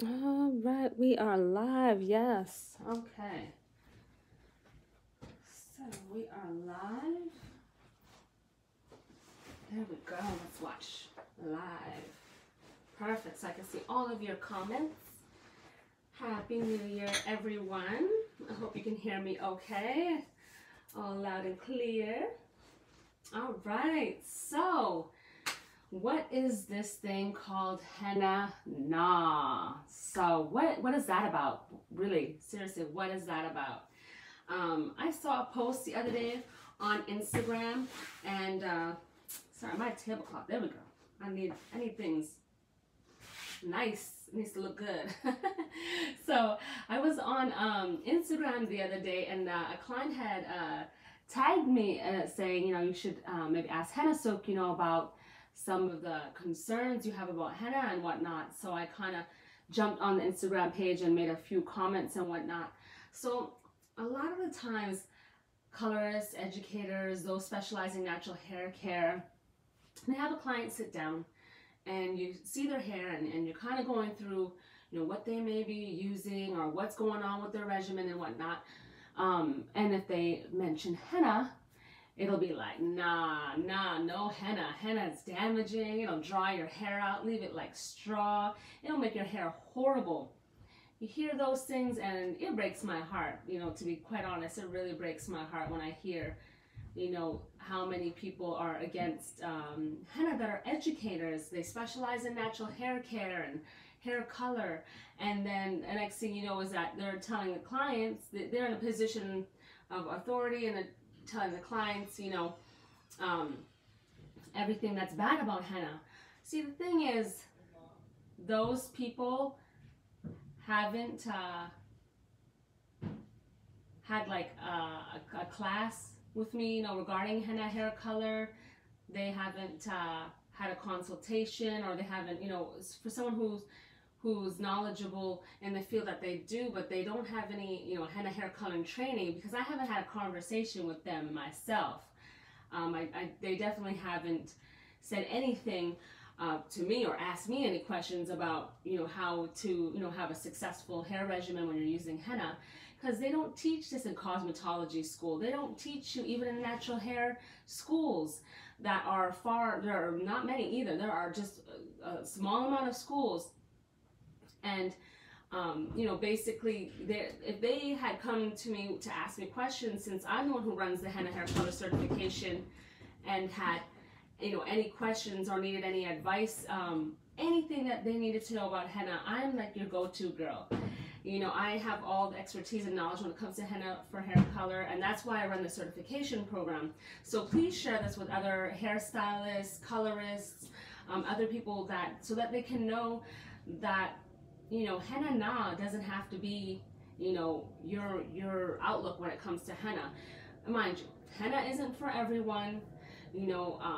All right, we are live. Yes. Okay. So we are live. There we go. Let's watch live. Perfect. So I can see all of your comments. Happy New Year, everyone. I hope you can hear me okay. All loud and clear. All right. So what is this thing called Henna-Naw? So what is that about? Really, seriously, what is that about? I saw a post the other day on Instagram, and sorry, my tablecloth. There we go. I need things nice. It needs to look good. So I was on Instagram the other day, and a client had tagged me saying, you should maybe ask HennaSooq, about some of the concerns you have about henna and whatnot. So I kind of jumped on the Instagram page and made a few comments and whatnot. So a lot of the times, colorists, educators, those specializing in natural hair care, they have a client sit down and you see their hair and you're kind of going through, what they may be using or what's going on with their regimen and whatnot. And if they mention henna, it'll be like, nah, no henna. Henna is damaging. It'll dry your hair out, leave it like straw. It'll make your hair horrible. You hear those things and it breaks my heart, to be quite honest. It really breaks my heart when I hear, how many people are against henna that are educators. They specialize in natural hair care and hair color. And then the next thing you know is that they're telling the clients that they're in a position of authority and telling the clients, everything that's bad about henna. See, the thing is, those people haven't had like a class with me, regarding henna hair color. They haven't had a consultation, or they haven't, for someone who's knowledgeable in the field that they do, but they don't have any, henna hair coloring training, because I haven't had a conversation with them myself. They definitely haven't said anything to me or asked me any questions about, how to, have a successful hair regimen when you're using henna, because they don't teach this in cosmetology school. They don't teach you even in natural hair schools that are there are not many either. There are just a small amount of schools. And, basically, if they had come to me to ask me questions, since I'm the one who runs the henna hair color certification, and had, any questions or needed any advice, anything that they needed to know about henna, I'm like your go-to girl. I have all the expertise and knowledge when it comes to henna for hair color, and that's why I run the certification program. So please share this with other hairstylists, colorists, other people, so that they can know that, Henna-Naw doesn't have to be, your outlook when it comes to henna. Mind you, henna isn't for everyone.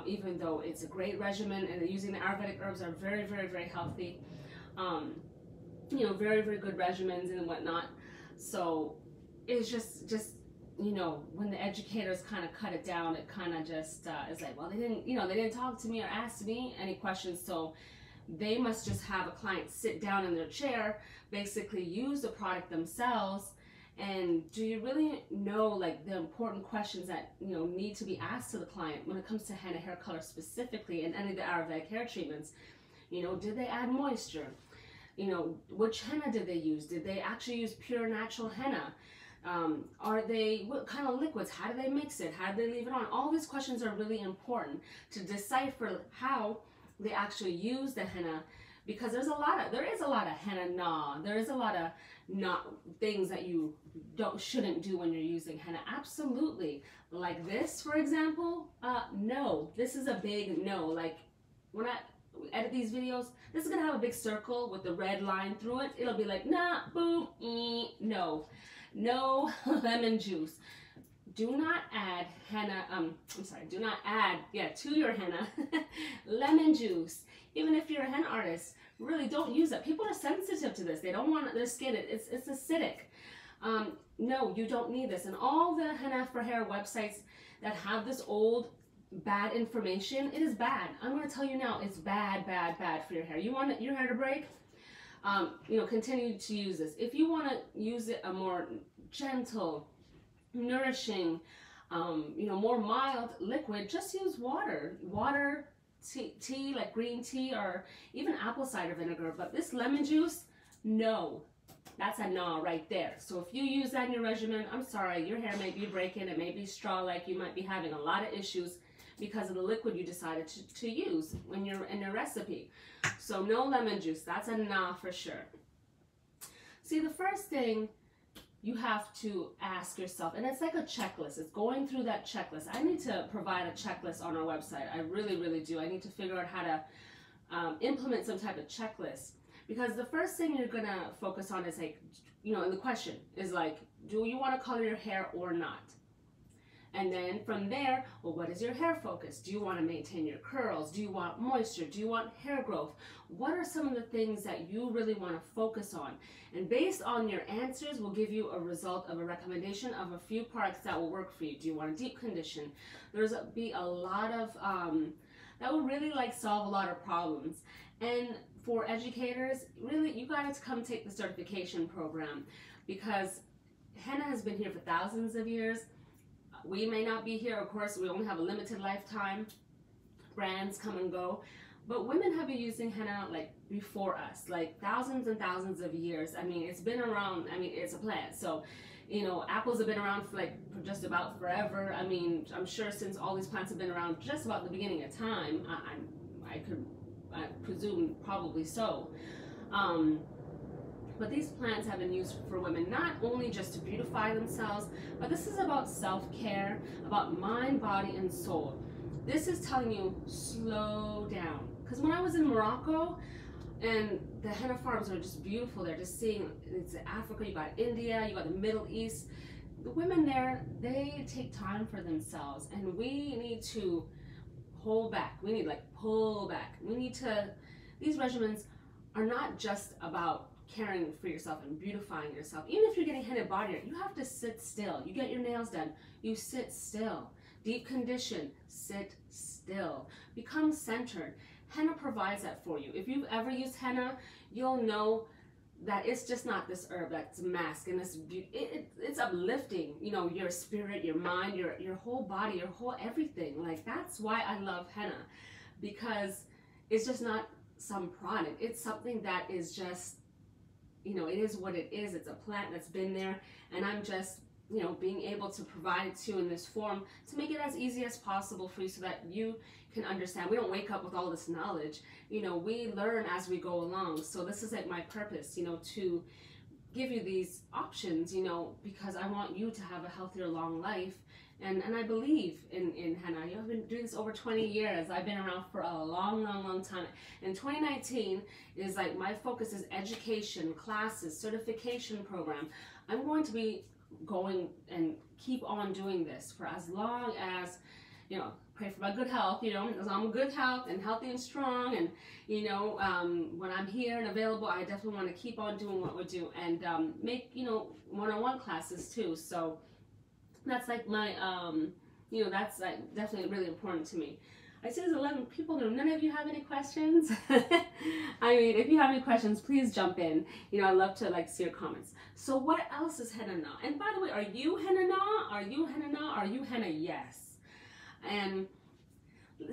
Even though it's a great regimen and using the Ayurvedic herbs are very, very, very healthy. Very, very good regimens and whatnot. So it's just when the educators kind of cut it down, it kind of just is like, well, they didn't talk to me or ask me any questions, so they must just have a client sit down in their chair, basically use the product themselves. And do you really know, like, the important questions that need to be asked to the client when it comes to henna hair color specifically, and any of the Ayurvedic hair treatments? Did they add moisture? Which henna did they use? Did they actually use pure natural henna? What kind of liquids? How do they mix it? How do they leave it on? All these questions are really important to decipher how they actually use the henna, because there is a lot of Henna-Naw. There is a lot of things that you shouldn't do when you're using henna. Absolutely. Like this, for example, no. This is a big no. Like, when I edit these videos, this is gonna have a big circle with the red line through it. It'll be like, nah, boom, no. No lemon juice. Do not add henna, do not add, to your henna, lemon juice. Even if you're a henna artist, really don't use it. People are sensitive to this. They don't want their skin, it's acidic. No, you don't need this. And all the henna for hair websites that have this old, bad information, it is bad. I'm going to tell you now, it's bad, bad, bad for your hair. You want your hair to break? you know, continue to use this. If you want to use it a more gentle, nourishing, you know, more mild liquid, just use water. Water, tea, like green tea, or even apple cider vinegar. But this lemon juice, no. That's a no right there. So if you use that in your regimen, I'm sorry, your hair may be breaking, it may be straw-like, you might be having a lot of issues because of the liquid you decided to use when you're in your recipe. So no lemon juice, that's a nah for sure. See, the first thing you have to ask yourself, and it's like a checklist, it's going through that checklist. I need to provide a checklist on our website. I really, really do. I need to figure out how to implement some type of checklist. Because the first thing you're gonna focus on is like, you know, and the question is like, do you want to color your hair or not? And then from there, well, what is your hair focus? Do you want to maintain your curls? Do you want moisture? Do you want hair growth? What are some of the things that you really want to focus on? And based on your answers, we'll give you a result of a recommendation of a few products that will work for you. Do you want a deep condition? There's be a lot of, that will really like solve a lot of problems. And for educators, really, you got to come take the certification program, because henna has been here for thousands of years. We may not be here, of course, we only have a limited lifetime. Brands come and go. But women have been using henna like before us, like thousands and thousands of years. I mean, it's been around, I mean, it's a plant. So, you know, apples have been around for like for just about forever. I mean, I'm sure since all these plants have been around just about the beginning of time, I presume probably so. But these plants have been used for women not only just to beautify themselves, but this is about self-care, about mind, body, and soul. This is telling you, slow down. Because when I was in Morocco, and the henna farms are just beautiful, they're just seeing, it's Africa, you got India, you got the Middle East. The women there, they take time for themselves, and we need to hold back. We need like pull back. We need to, these regimens are not just about caring for yourself and beautifying yourself. Even if you're getting henna body, you have to sit still. You get your nails done, you sit still. Deep condition, sit still. Become centered. Henna provides that for you. If you've ever used henna, you'll know that it's just not this herb that's mask, and it's uplifting, you know, your spirit, your mind, your whole body, your whole everything. Like, that's why I love henna, because it's just not some product. It's something that is just, you know, it is what it is. It's a plant that's been there, and I'm just, you know, being able to provide it to you in this form to make it as easy as possible for you so that you can understand. We don't wake up with all this knowledge. You know, we learn as we go along. So this is like my purpose, you know, to give you these options, you know, because I want you to have a healthier, long life. And I believe in henna. You know, I've been doing this over 20 years. I've been around for a long, long, long time. And 2019 is like, my focus is education, classes, certification program. I'm going to be going and keep on doing this for as long as, you know, pray for my good health, you know, as I'm in good health and healthy and strong, and, you know, when I'm here and available, I definitely want to keep on doing what we do, and make, you know, one-on-one classes too. So that's like my, you know, that's like definitely really important to me. I see there's 11 people there. None of you have any questions? I mean, if you have any questions, please jump in. You know, I love to like see your comments. So what else is Henna-Naw? And by the way, are you Henna-Naw? Are you Henna-Naw? Are you henna? Yes. And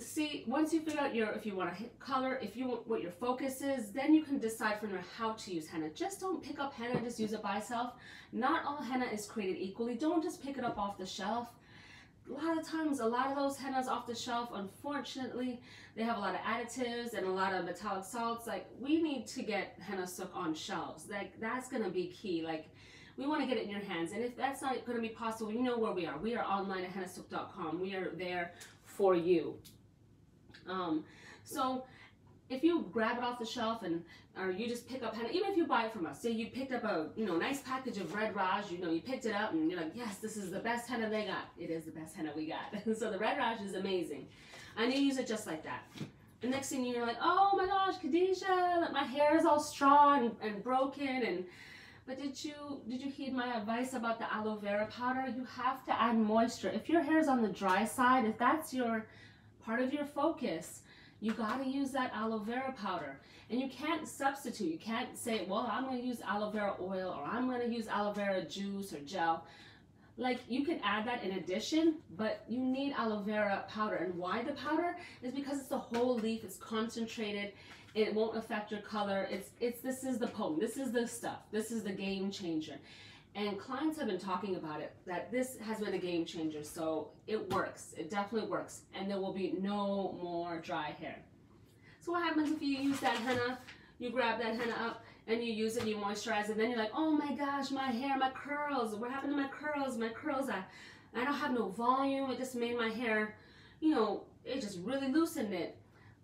see, once you figure out your, if you want to color, if you want what your focus is, then you can decide from there how to use henna. Just don't pick up henna, just use it by itself. Not all henna is created equally. Don't just pick it up off the shelf. A lot of times, a lot of those hennas off the shelf, unfortunately, they have a lot of additives and a lot of metallic salts. Like, we need to get HennaSooq on shelves. Like, that's going to be key. Like, we want to get it in your hands. And if that's not going to be possible, you know where we are. We are online at HennaSooq.com. We are there for you. So if you grab it off the shelf, and or you just pick up henna, even if you buy it from us, say you picked up a, you know, nice package of Red Raj, you know, you picked it up and you're like, yes, this is the best henna they got. It is the best henna we got. So the Red Raj is amazing, and you use it just like that. The next thing you're like, oh my gosh, Khadijah, my hair is all straw and broken, and but did you heed my advice about the aloe vera powder? You have to add moisture. If your hair is on the dry side, if that's your part of your focus, you got to use that aloe vera powder. And you can't substitute. You can't say, well, I'm going to use aloe vera oil, or I'm going to use aloe vera juice or gel. Like, you can add that in addition, but you need aloe vera powder. And why the powder? Is because it's the whole leaf. It's concentrated. It won't affect your color. This is the potent. This is the stuff. This is the game changer. And clients have been talking about it, that this has been a game changer. So it works. It definitely works. And there will be no more dry hair. So what happens if you use that henna? You grab that henna up and you use it, and you moisturize it, then you're like, oh my gosh, my hair, my curls, what happened to my curls? My curls, I don't have no volume. It just made my hair, you know, it just really loosened it.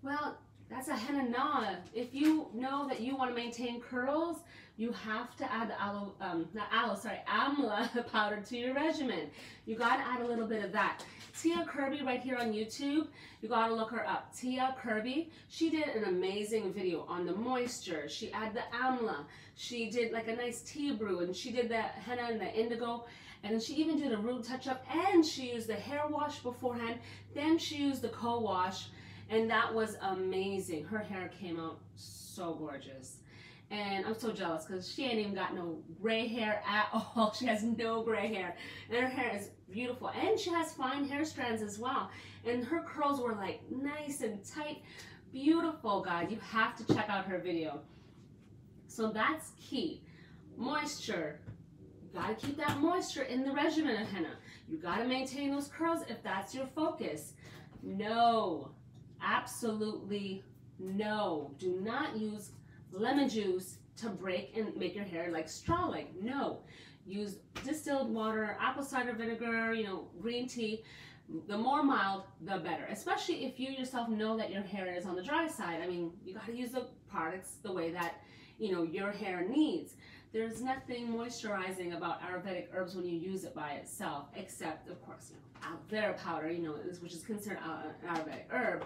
Well, that's a Henna-Naw. If you know that you want to maintain curls, you have to add the amla powder to your regimen. You got to add a little bit of that. Tia Kirby right here on YouTube, you got to look her up. Tia Kirby, she did an amazing video on the moisture. She added the amla. She did like a nice tea brew, and she did the henna and the indigo. And then she even did a root touch-up, and she used the hair wash beforehand. Then she used the co-wash. And that was amazing. Her hair came out so gorgeous. And I'm so jealous because she ain't even got no gray hair at all. She has no gray hair. And her hair is beautiful. And she has fine hair strands as well. And her curls were like nice and tight. Beautiful, guys. You have to check out her video. So that's key. Moisture. You got to keep that moisture in the regimen of henna. You got to maintain those curls if that's your focus. No. Absolutely no. Do not use lemon juice to break and make your hair like straw-like. No. Use distilled water, apple cider vinegar, you know, green tea. The more mild, the better. Especially if you yourself know that your hair is on the dry side. I mean, you got to use the products the way that, you know, your hair needs. There's nothing moisturizing about Ayurvedic herbs when you use it by itself, except, of course, you know, aloe vera powder, you know, which is considered an Ayurvedic herb.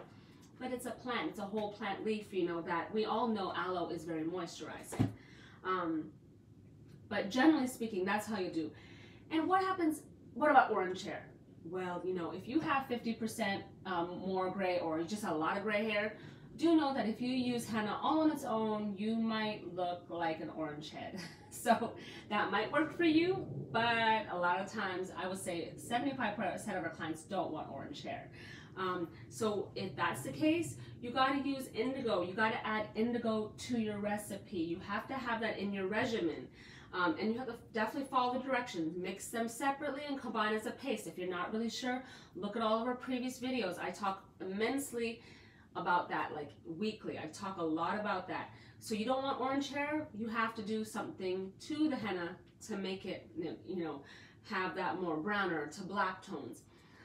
But it's a plant, it's a whole plant leaf, you know, that we all know aloe is very moisturizing. But generally speaking, that's how you do. And what happens, what about orange hair? Well, you know, if you have 50% more gray, or you just have a lot of gray hair, do know that if you use henna all on its own, you might look like an orange head. So that might work for you, but a lot of times I would say 75% of our clients don't want orange hair. So if that's the case, you got to use indigo. You got to add indigo to your recipe. You have to have that in your regimen. And you have to definitely follow the directions. Mix them separately and combine as a paste. If you're not really sure, look at all of our previous videos. I talk immensely about that, like weekly. I talk a lot about that. So you don't want orange hair, you have to do something to the henna to make it, you know, have that more browner to black tones.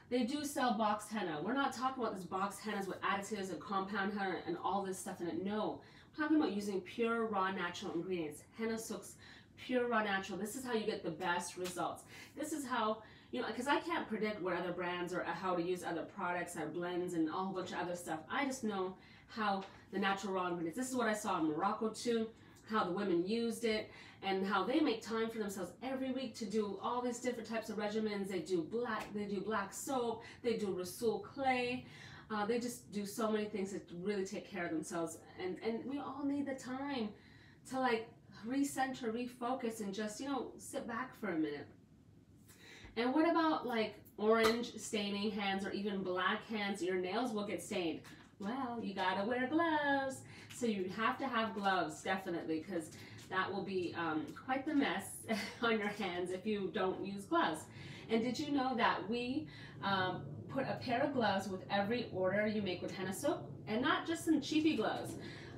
They do sell boxed henna. We're not talking about this boxed hennas with additives and compound henna and all this stuff in it. No, I'm talking about using pure, raw, natural ingredients. HennaSooq's pure, raw, natural. This is how you get the best results. This is how, you know, because I can't predict what other brands or how to use other products or blends and a whole bunch of other stuff. I just know how the natural raw ingredients. This is what I saw in Morocco too, how the women used it, and how they make time for themselves every week to do all these different types of regimens. They do black soap, they do Rasul clay, they just do so many things to really take care of themselves. And we all need the time to like recenter, refocus, and just, you know, sit back for a minute. And what about like orange staining hands, or even black hands? Your nails will get stained. Well, you gotta wear gloves. So you have to have gloves, definitely, because that will be quite the mess on your hands if you don't use gloves. And did you know that we put a pair of gloves with every order you make with HennaSooq? And not just some cheapy gloves.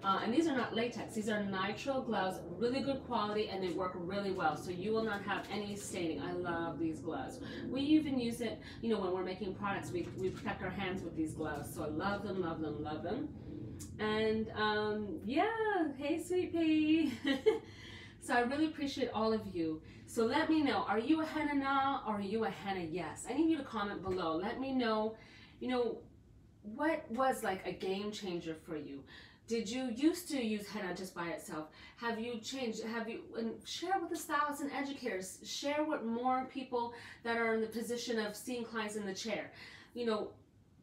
And these are not latex, these are nitrile gloves, really good quality, and they work really well. So you will not have any staining. I love these gloves. We even use it, you know, when we're making products, we protect our hands with these gloves. So I love them, love them, love them. And yeah, hey sweet pea. So I really appreciate all of you. So let me know, are you a Henna-Naw or are you a henna yes? I need you to comment below. Let me know, you know, what was like a game changer for you? Did you used to use henna just by itself? Have you changed? Have you, and share with the stylists and educators. Share with more people that are in the position of seeing clients in the chair. You know,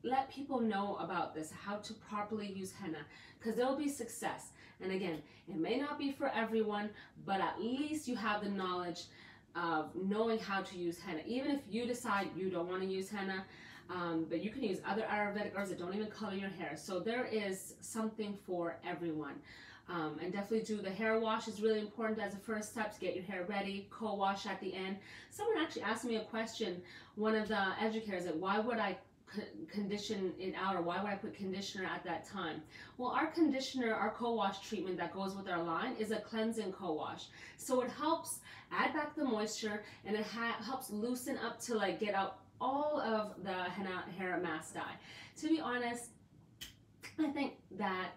let people know about this, how to properly use henna, because there will be success. And again, it may not be for everyone, but at least you have the knowledge of knowing how to use henna. Even if you decide you don't want to use henna, but you can use other Ayurvedic herbs that don't even color your hair. So there is something for everyone. And definitely do the hair wash is really important as a first step to get your hair ready. Co-wash at the end. Someone actually asked me a question, one of the educators, that why would I condition it out, or why would I put conditioner at that time? Well, our conditioner, our co-wash treatment that goes with our line is a cleansing co-wash. So it helps add back the moisture, and it helps loosen up to like get out all of the henna hair mass dye. To be honest, I think that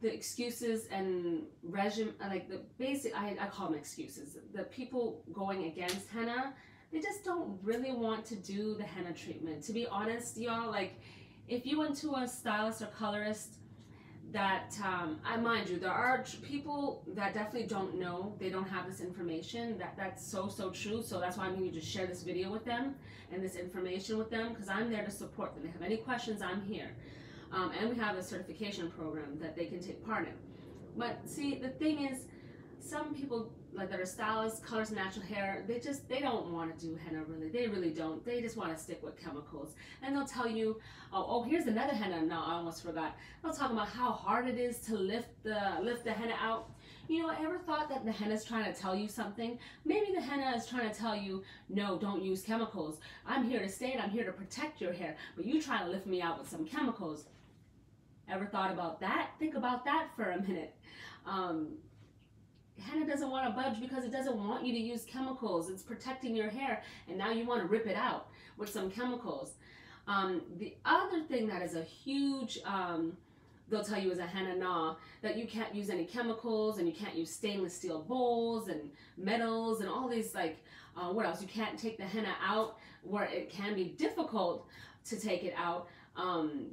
the excuses and regime, like the basic, I call them excuses, the people going against henna, they just don't really want to do the henna treatment. To be honest, y'all, like if you went to a stylist or colorist that, I mind you, there are people that definitely don't know, they don't have this information, that's so true. So that's why I'm going to just share this video with them and this information with them, because I'm there to support them. If they have any questions, I'm here. And we have a certification program that they can take part in. But see, the thing is, some people like that are stylists, colors, natural hair, they don't want to do henna really. They really don't. They just want to stick with chemicals. And they'll tell you, oh, here's another henna. No, I almost forgot. They'll talk about how hard it is to lift the henna out. You know, ever thought that the henna is trying to tell you something? Maybe the henna is trying to tell you, no, don't use chemicals. I'm here to stay and I'm here to protect your hair, but you trying to lift me out with some chemicals. Ever thought about that? Think about that for a minute. Henna doesn't want to budge because it doesn't want you to use chemicals. It's protecting your hair, and now you want to rip it out with some chemicals. The other thing that is a huge, they'll tell you is a Henna-Naw, that you can't use any chemicals, and you can't use stainless steel bowls and metals and all these, like, what else? You can't take the henna out, where it can be difficult to take it out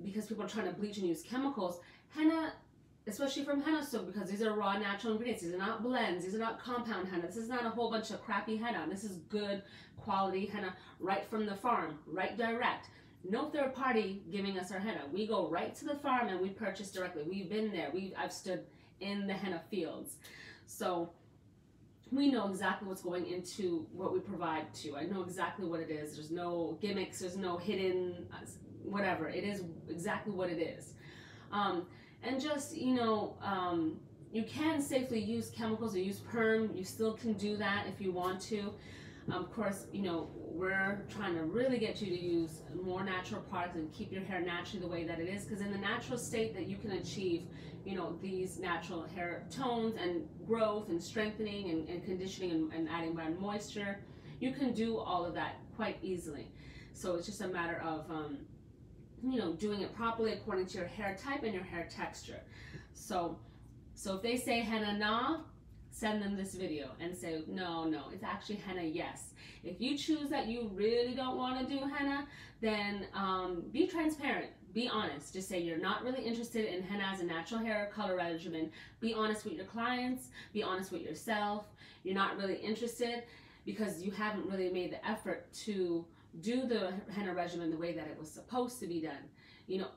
because people are trying to bleach and use chemicals. Henna, especially from HennaSooq, because these are raw natural ingredients. These are not blends. These are not compound henna. This is not a whole bunch of crappy henna. This is good quality henna right from the farm, right direct. No third party giving us our henna. We go right to the farm and we purchase directly. We've been there. I've stood in the henna fields. So we know exactly what's going into what we provide to you. I know exactly what it is. There's no gimmicks. There's no hidden whatever. It is exactly what it is. And just, you know, you can safely use chemicals or use perm. You still can do that if you want to. Of course, you know, we're trying to really get you to use more natural products and keep your hair naturally the way that it is, because in the natural state that you can achieve, you know, these natural hair tones and growth and strengthening and conditioning and adding more moisture, you can do all of that quite easily. So it's just a matter of you know, doing it properly according to your hair type and your hair texture. So if they say Henna-Naw, send them this video and say, no, it's actually henna, yes. If you choose that you really don't want to do henna, then be transparent, be honest. Just say you're not really interested in henna as a natural hair color regimen. Be honest with your clients, be honest with yourself. You're not really interested because you haven't really made the effort to do the henna regimen the way that it was supposed to be done, you know,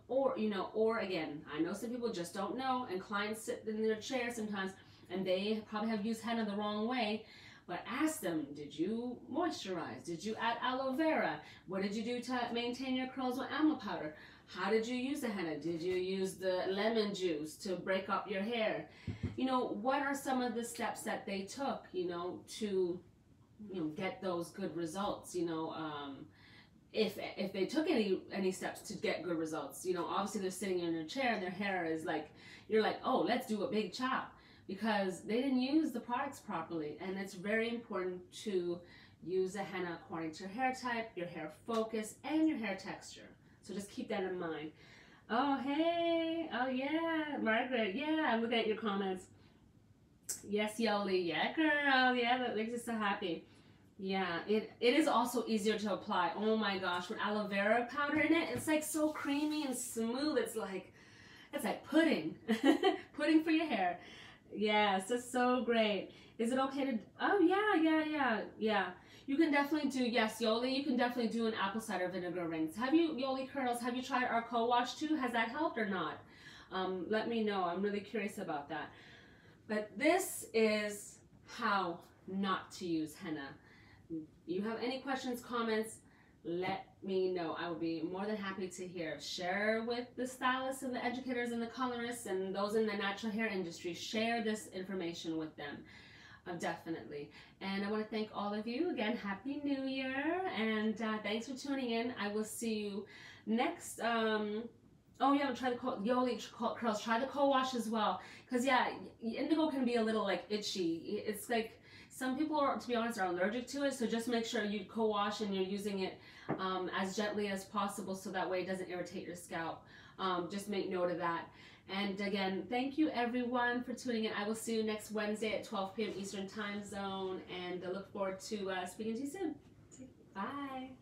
or again, I know some people just don't know, and clients sit in their chair sometimes and they probably have used henna the wrong way. But ask them, did you moisturize? Did you add aloe vera? What did you do to maintain your curls with amla powder? How did you use the henna? Did you use the lemon juice to break up your hair? You know, what are some of the steps that they took, you know, to, you know, get those good results? You know, if they took any steps to get good results, you know, obviously they're sitting in their chair and their hair is like, you're like, oh, let's do a big chop, because they didn't use the products properly. And it's very important to use a henna according to your hair type, your hair focus, and your hair texture. So just keep that in mind. Oh, hey, oh yeah, Margaret, yeah, I'm looking at your comments. Yes, Yoli, yeah, girl, yeah, that makes us so happy. Yeah, it is also easier to apply. Oh my gosh, with aloe vera powder in it, it's like so creamy and smooth. It's like pudding, pudding for your hair. Yes, that's so great. Is it okay to? Oh yeah. You can definitely do, yes, Yoli. You can definitely do an apple cider vinegar rings. Have you, Yoli Curls? Have you tried our co-wash too? Has that helped or not? Let me know. I'm really curious about that. But this is how not to use henna. You have any questions, comments? Let me know. I will be more than happy to hear. Share with the stylists and the educators and the colorists and those in the natural hair industry. Share this information with them. Definitely. And I want to thank all of you again. Happy New Year, and thanks for tuning in. I will see you next. Oh yeah, try the Yoli curls. Try the co-wash as well, because yeah, indigo can be a little like itchy. It's like some people are, to be honest, are allergic to it. So just make sure you co-wash and you're using it as gently as possible, so that way it doesn't irritate your scalp. Just make note of that. And again, thank you everyone for tuning in. I will see you next Wednesday at 12 p.m. Eastern Time Zone, and I look forward to speaking to you soon. Bye.